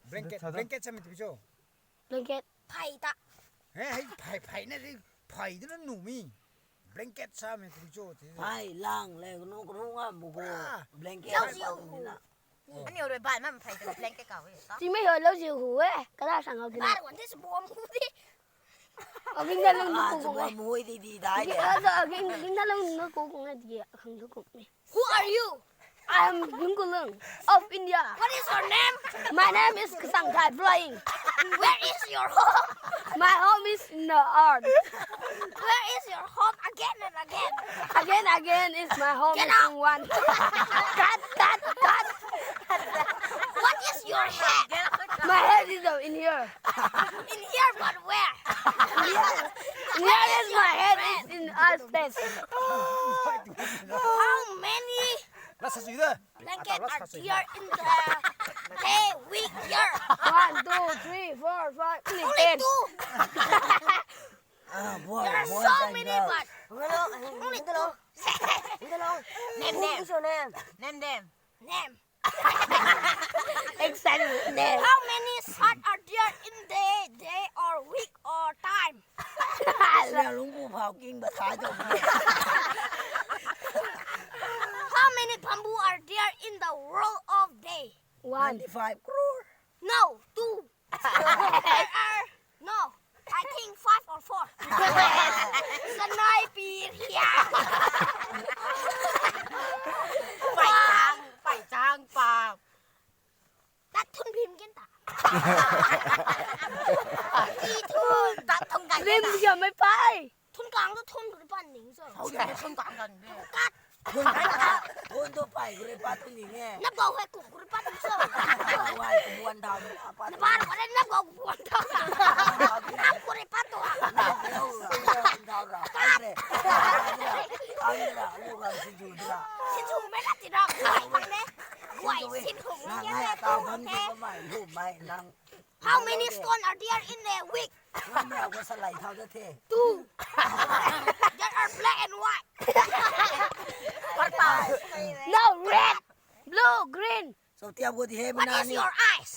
blanket sama tu bijo blanket ไผ่ตะ pai na di pai tu na numi blanket sama tu bijo pai lang le no ko nga bugo blanket เจ้าจิ๋วหูอันนี้เลยบ้านมันไผ่จะแรงแก่เก่าเลย chỉ mấy hồi lâu chiều hủ ấy cái nào sang học cái บ้าน này วันที่สบวมหูดิ ở kinh tế lông nó à cũng so cũng muối đi dai này ở kinh tế lông nó cũng này gì không nó cũng này Who are you I am Yungkulung of India What is your name my name is Sangkai Flying Where is your home my home is in the earth Where is your home again and again again is my home Get is out. in one cut What is your head my head is in here In here but where here is my head is in our space How many rasa sudah blanket are there in the day week year 1 2 3 4 5 Only 10 two ah boy There are boy so many but only two Name them Name them. Name exactly How many suns are there in day or week or time là lúng cu phao kinh bà thái cho How many bamboo are there in the world of day 1 25 crore No, two. There are no. I think 5 or 4. Sniper here. ไปจ้างปลา ตัดทุนพิมพ์กันตาอีทุน ตัดทงกัน Rim giờ mới phải ทุนกลางก็ทุนหรือปั้นหนิงส่วน เขาอยากให้ทงกันกันด้วย กัด thôn tôi phải cái ba tôi nghỉ nghe นับบอกให้กุกหรือปั้นหนิงส่วน ngoài của buôn đào ba ในบ้านก็ได้นับบอกกูปวดท้องนับกูได้ปั้นตัว đào ra cái này ăn ra lúc làm gì rồi ra ชิ้นถุงไม่รัดจีดอกไหวมันเนี่ยไหวชิ้นถุง nàng เนี่ย hay โอ tao เค vẫn có mày lúc mày nàng How many stones are there in the week năm nào có sợi thao cho thế Two. There are black and white. no red blue green sau tiêm của thì hết What bên is này your eyes?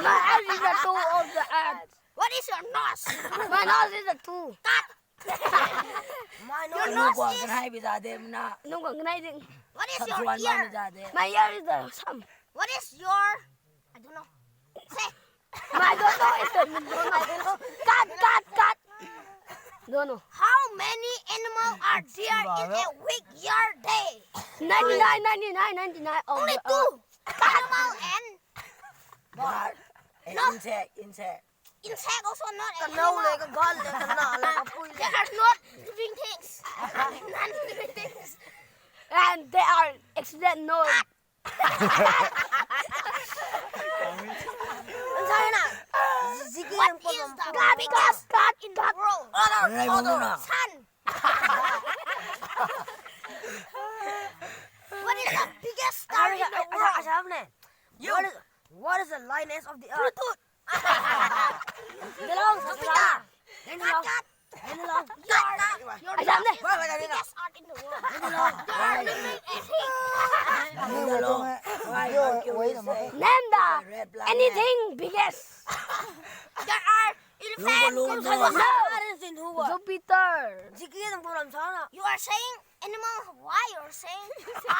my eyes is the two of the earth What is your nose? my nose is the two Cut. Your lúc nose qua is. cái hai bây giờ đêm na nó còn cái này thì What is sắp your xuân bây ear? giờ đêm my ear is the some What is your? I don't know. Say. my dono is the dono cut dono How many animals are there in a week, year, day? 99 of Only the two. earth Animal and và No. insect insect also not an กันเน่าเลย animal. กันก้อนเลยกันหนาเลยกันปุยเลย They are not living things. Non-living things. and they are accident no มันใช่น่ะซิกี้ What ยังปน is ม the biggest god in the world? này mà nó nào Sun. What is the biggest star in the world? อาชาบเนี่ย What is the lightness of the earth Bluetooth. เดี๋ยวลองสัก Jupiter. ตา Cut. เดี๋ยวลอง Your I done it. biggest art in the world. You are living a thing. Đưa luôn ai kêu name the red blood anything biggest There are elephants. luôn no sin huwa Jupiter Sige nang pulam sana You are saying animal. Why you are saying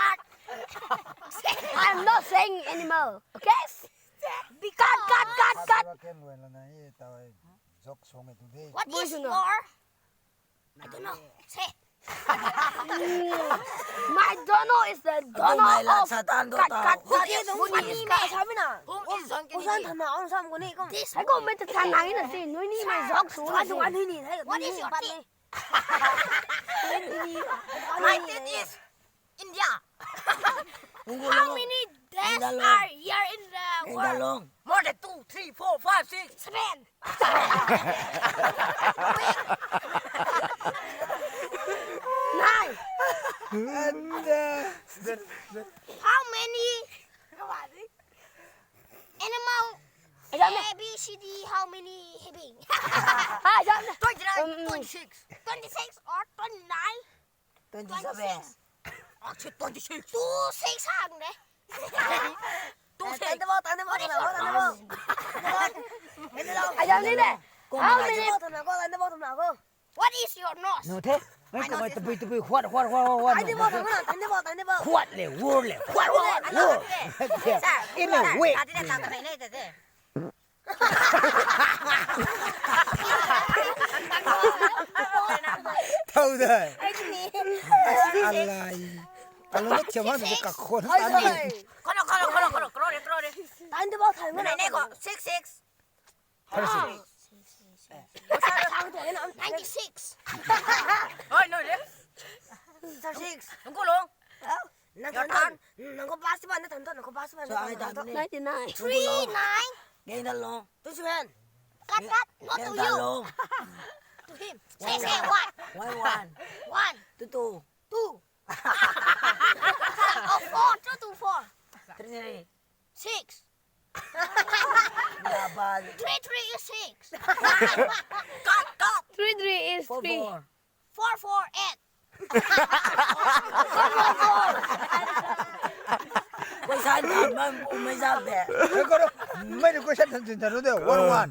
art? I'm not saying animal okay cut What is Bush, no. your? I don't know. Say. my dono is the dono mày là of Satan đó cut tao. cut What cut is What funny is man? sabi na usan Usan tama on sam ko ni ko This. thấy cô mấy thằng này là gì nuôi ni mày rót xuống Ano ano ni What is your teeth? My teeth is India. Không How luôn many days India are here in the Nghe world? luôn more than 2 3 4 5 6 Seven. nine How many animal? I don't know. A B C D. How many having? I don't know 29 26 26 or 29? 27 actually 26 Two six hàng đấy. Two six. Time the ball. Time the ball. Time the ball. Time the ball. I don't need it. How many? Time the ball. Time the ball. Time the ball. What is your nose? หนูเท่ไม่ทำไมตะปุยตะปุยขวดขวดขวดขวด Time the ball. Time the ball. Time the ball. ขวดเลยวัวเลยขวดวัวอินเลยเว้ย Tadi datang ke sini tadi. เท่าเลย ไอ้ที่นี่ อะไรอะไรไม่เชื่อว่าจะกับคนตาดี Kono. Kerode. Time the ball time. Mana ini kok? Six. เท่าสิ 96. Oh, no dia. Six. Tunggu long. Your turn. Nunggu pasti mana tonton. Nunggu pasti mana. So I done it. 99. 39. Gain the long. Tujuan. Cut. Not Gain to the you. long. To him. Say what? 1 1, 2 2. Oh, 4. 2 to 4. 3 6. Yeah, but 3 is 6. Cut. 3 is 4 3. 4, 4, 8. Wait, I don't know. แล้วก็ไม่ได้ก็ฉันถึงจะรู้ด้วยวัน